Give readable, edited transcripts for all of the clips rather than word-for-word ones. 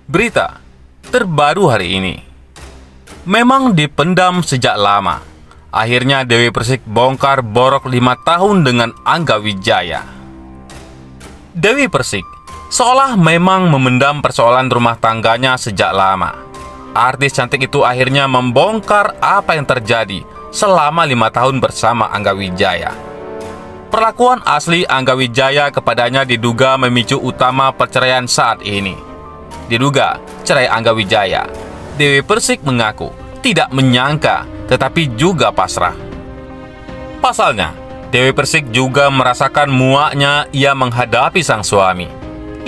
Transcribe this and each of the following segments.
Berita terbaru hari ini. Memang dipendam sejak lama. Akhirnya Dewi Persik bongkar borok 5 tahun dengan Angga Wijaya. Dewi Persik seolah memang memendam persoalan rumah tangganya sejak lama. Artis cantik itu akhirnya membongkar apa yang terjadi selama 5 tahun bersama Angga Wijaya. Perlakuan asli Angga Wijaya kepadanya diduga memicu utama perceraian saat ini. Diduga cerai Angga Wijaya. Dewi Persik mengaku tidak menyangka, tetapi juga pasrah. Pasalnya, Dewi Persik juga merasakan muaknya ia menghadapi sang suami.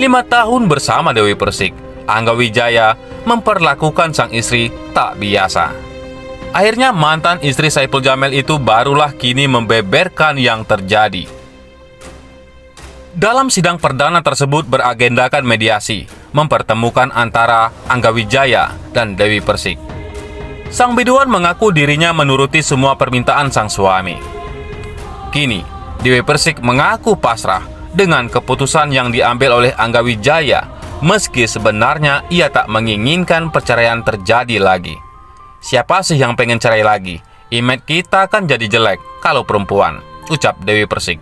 5 tahun bersama Dewi Persik, Angga Wijaya memperlakukan sang istri tak biasa. Akhirnya mantan istri Saipul Jamil itu barulah kini membeberkan yang terjadi. Dalam sidang perdana tersebut beragendakan mediasi, mempertemukan antara Angga Wijaya dan Dewi Persik. Sang biduan mengaku dirinya menuruti semua permintaan sang suami. Kini, Dewi Persik mengaku pasrah dengan keputusan yang diambil oleh Angga Wijaya, meski sebenarnya ia tak menginginkan perceraian terjadi lagi. Siapa sih yang pengen cerai lagi? Image kita kan jadi jelek kalau perempuan, ucap Dewi Persik.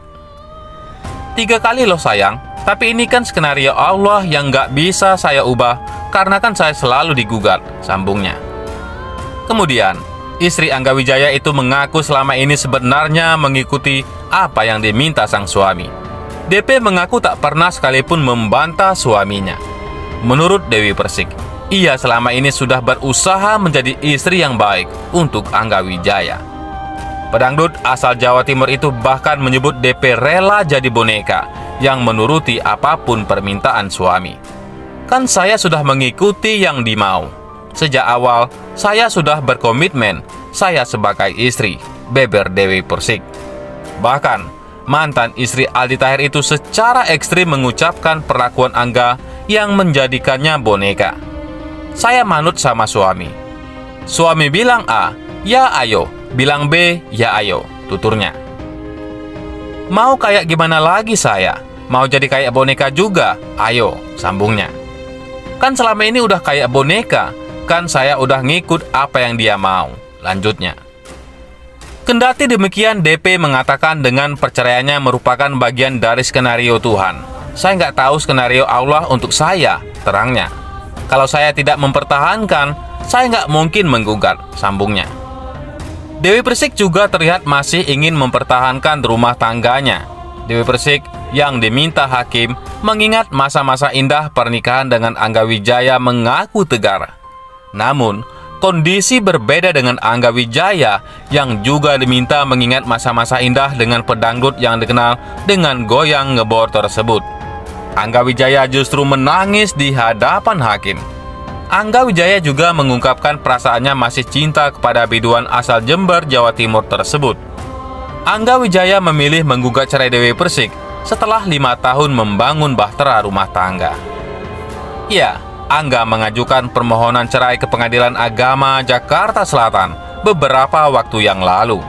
3 kali loh sayang, tapi ini kan skenario Allah yang gak bisa saya ubah karena kan saya selalu digugat, sambungnya. Kemudian, istri Angga Wijaya itu mengaku selama ini sebenarnya mengikuti apa yang diminta sang suami. DP mengaku tak pernah sekalipun membantah suaminya. Menurut Dewi Persik, ia selama ini sudah berusaha menjadi istri yang baik untuk Angga Wijaya. Pedangdut asal Jawa Timur itu bahkan menyebut DP rela jadi boneka yang menuruti apapun permintaan suami. Kan saya sudah mengikuti yang dimau. Sejak awal, saya sudah berkomitmen, saya sebagai istri, beber Dewi Persik. Bahkan, mantan istri Aldi Taher itu secara ekstrim mengucapkan perlakuan Angga yang menjadikannya boneka. Saya manut sama suami. Suami bilang A, ya ayo. Bilang B, ya ayo, tuturnya. Mau kayak gimana lagi saya? Mau jadi kayak boneka juga? Ayo, sambungnya. Kan selama ini udah kayak boneka, kan saya udah ngikut apa yang dia mau, lanjutnya. Kendati demikian, DP mengatakan dengan perceraiannya merupakan bagian dari skenario Tuhan. Saya nggak tahu skenario Allah untuk saya, terangnya. Kalau saya tidak mempertahankan, saya nggak mungkin menggugat, sambungnya. Dewi Persik juga terlihat masih ingin mempertahankan rumah tangganya. Dewi Persik yang diminta hakim mengingat masa-masa indah pernikahan dengan Angga Wijaya mengaku tegar. Namun, kondisi berbeda dengan Angga Wijaya yang juga diminta mengingat masa-masa indah dengan pedangdut yang dikenal dengan goyang ngebor tersebut. Angga Wijaya justru menangis di hadapan hakim. Angga Wijaya juga mengungkapkan perasaannya masih cinta kepada biduan asal Jember, Jawa Timur tersebut. Angga Wijaya memilih menggugat cerai Dewi Persik setelah 5 tahun membangun bahtera rumah tangga. Ya, Angga mengajukan permohonan cerai ke Pengadilan Agama Jakarta Selatan beberapa waktu yang lalu.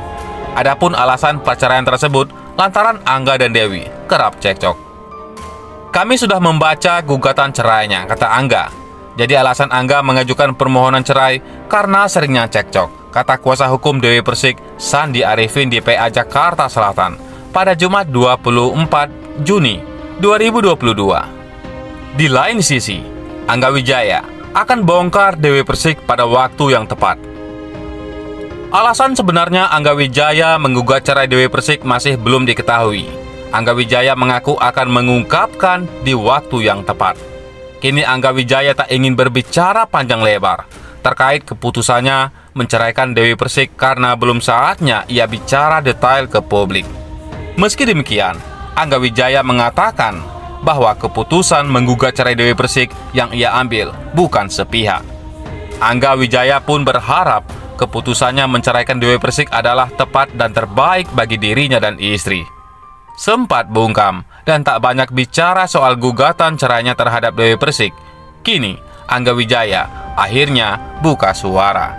Adapun alasan perceraian tersebut lantaran Angga dan Dewi kerap cekcok. Kami sudah membaca gugatan cerainya, kata Angga. Jadi alasan Angga mengajukan permohonan cerai karena seringnya cekcok, kata kuasa hukum Dewi Persik Sandi Arifin di PA Jakarta Selatan pada Jumat 24 Juni 2022. Di lain sisi, Angga Wijaya akan bongkar Dewi Persik pada waktu yang tepat. Alasan sebenarnya Angga Wijaya menggugat cerai Dewi Persik masih belum diketahui. Angga Wijaya mengaku akan mengungkapkan di waktu yang tepat. Kini Angga Wijaya tak ingin berbicara panjang lebar terkait keputusannya menceraikan Dewi Persik karena belum saatnya ia bicara detail ke publik. Meski demikian, Angga Wijaya mengatakan bahwa keputusan menggugat cerai Dewi Persik yang ia ambil bukan sepihak. Angga Wijaya pun berharap keputusannya menceraikan Dewi Persik adalah tepat dan terbaik bagi dirinya dan istri. Sempat bungkam dan tak banyak bicara soal gugatan cerainya terhadap Dewi Persik. Kini, Angga Wijaya akhirnya buka suara.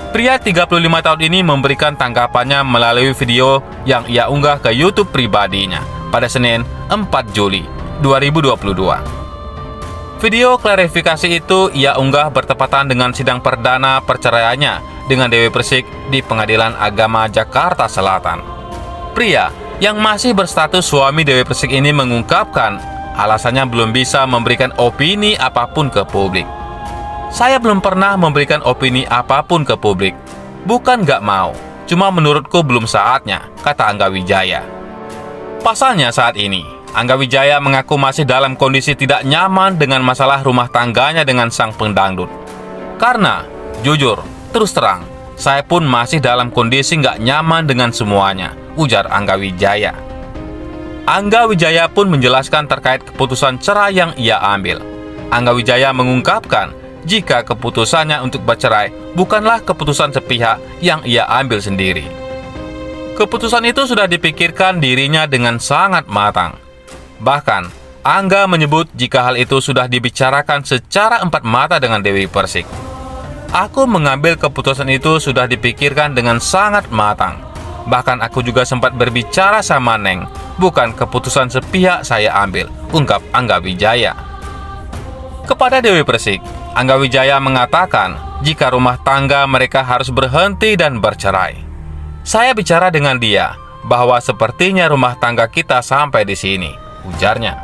Pria 35 tahun ini memberikan tanggapannya melalui video yang ia unggah ke YouTube pribadinya. pada Senin 4 Juli 2022. Video klarifikasi itu ia unggah bertepatan dengan sidang perdana perceraiannya dengan Dewi Persik di Pengadilan Agama Jakarta Selatan. Pria yang masih berstatus suami Dewi Persik ini mengungkapkan alasannya belum bisa memberikan opini apapun ke publik. Saya belum pernah memberikan opini apapun ke publik. Bukan gak mau, cuma menurutku belum saatnya, kata Angga Wijaya. Pasalnya saat ini, Angga Wijaya mengaku masih dalam kondisi tidak nyaman dengan masalah rumah tangganya dengan sang pendangdut. Karena, jujur, terus terang, saya pun masih dalam kondisi nggak nyaman dengan semuanya, ujar Angga Wijaya. Angga Wijaya pun menjelaskan terkait keputusan cerai yang ia ambil. Angga Wijaya mengungkapkan jika keputusannya untuk bercerai bukanlah keputusan sepihak yang ia ambil sendiri. Keputusan itu sudah dipikirkan dirinya dengan sangat matang. Bahkan, Angga menyebut jika hal itu sudah dibicarakan secara empat mata dengan Dewi Persik. Aku mengambil keputusan itu sudah dipikirkan dengan sangat matang. Bahkan aku juga sempat berbicara sama Neng. Bukan keputusan sepihak saya ambil, ungkap Angga Wijaya. Kepada Dewi Persik, Angga Wijaya mengatakan jika rumah tangga mereka harus berhenti dan bercerai. Saya bicara dengan dia bahwa sepertinya rumah tangga kita sampai di sini, ujarnya.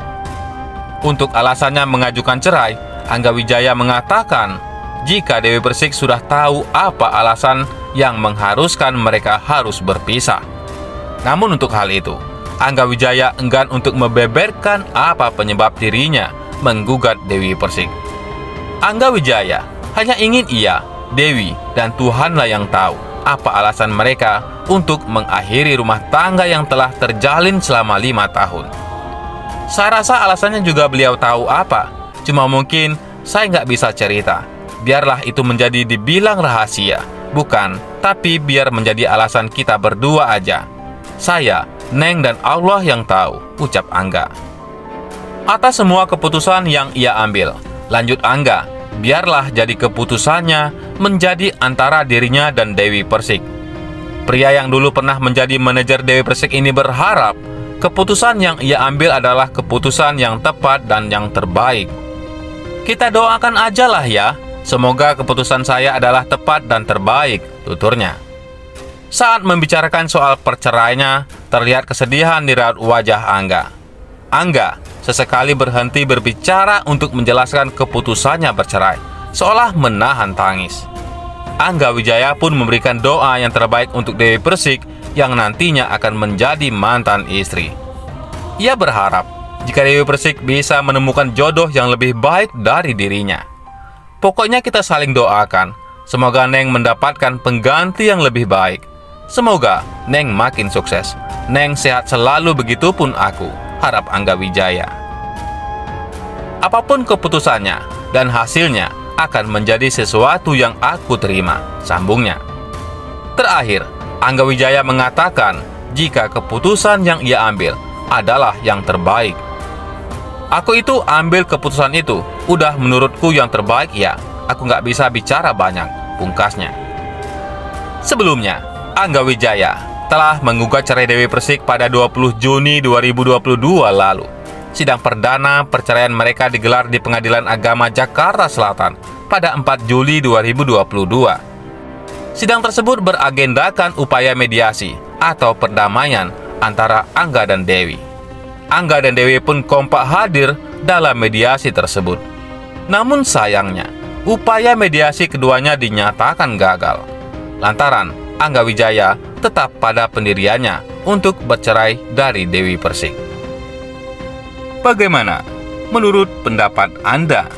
Untuk alasannya mengajukan cerai, Angga Wijaya mengatakan jika Dewi Persik sudah tahu apa alasan yang mengharuskan mereka harus berpisah. Namun untuk hal itu, Angga Wijaya enggan untuk membeberkan apa penyebab dirinya menggugat Dewi Persik. Angga Wijaya hanya ingin ia, Dewi, dan Tuhanlah yang tahu apa alasan mereka untuk mengakhiri rumah tangga yang telah terjalin selama 5 tahun. Saya rasa alasannya juga beliau tahu apa, cuma mungkin saya nggak bisa cerita. Biarlah itu menjadi dibilang rahasia, bukan, tapi biar menjadi alasan kita berdua aja. Saya, Neng, dan Allah yang tahu, ucap Angga. Atas semua keputusan yang ia ambil, lanjut Angga, biarlah jadi keputusannya menjadi antara dirinya dan Dewi Persik. Pria yang dulu pernah menjadi manajer Dewi Persik ini berharap keputusan yang ia ambil adalah keputusan yang tepat dan yang terbaik. Kita doakan ajalah ya, semoga keputusan saya adalah tepat dan terbaik, tuturnya. Saat membicarakan soal perceraiannya, terlihat kesedihan di raut wajah Angga. Angga sesekali berhenti berbicara untuk menjelaskan keputusannya bercerai, seolah menahan tangis. Angga Wijaya pun memberikan doa yang terbaik untuk Dewi Persik yang nantinya akan menjadi mantan istri. Ia berharap jika Dewi Persik bisa menemukan jodoh yang lebih baik dari dirinya. Pokoknya kita saling doakan, semoga Neng mendapatkan pengganti yang lebih baik. Semoga Neng makin sukses. Neng sehat selalu, begitupun aku, harap Angga Wijaya. Apapun keputusannya dan hasilnya akan menjadi sesuatu yang aku terima, sambungnya. Terakhir, Angga Wijaya mengatakan jika keputusan yang ia ambil adalah yang terbaik. Aku itu ambil keputusan itu, udah menurutku yang terbaik ya, aku nggak bisa bicara banyak, pungkasnya. Sebelumnya, Angga Wijaya telah menggugat cerai Dewi Persik pada 20 Juni 2022 lalu. Sidang perdana perceraian mereka digelar di Pengadilan Agama Jakarta Selatan pada 4 Juli 2022. Sidang tersebut beragendakan upaya mediasi atau perdamaian antara Angga dan Dewi. Angga dan Dewi pun kompak hadir dalam mediasi tersebut. Namun sayangnya, upaya mediasi keduanya dinyatakan gagal. Lantaran Angga Wijaya tetap pada pendiriannya untuk bercerai dari Dewi Persik. Bagaimana menurut pendapat Anda?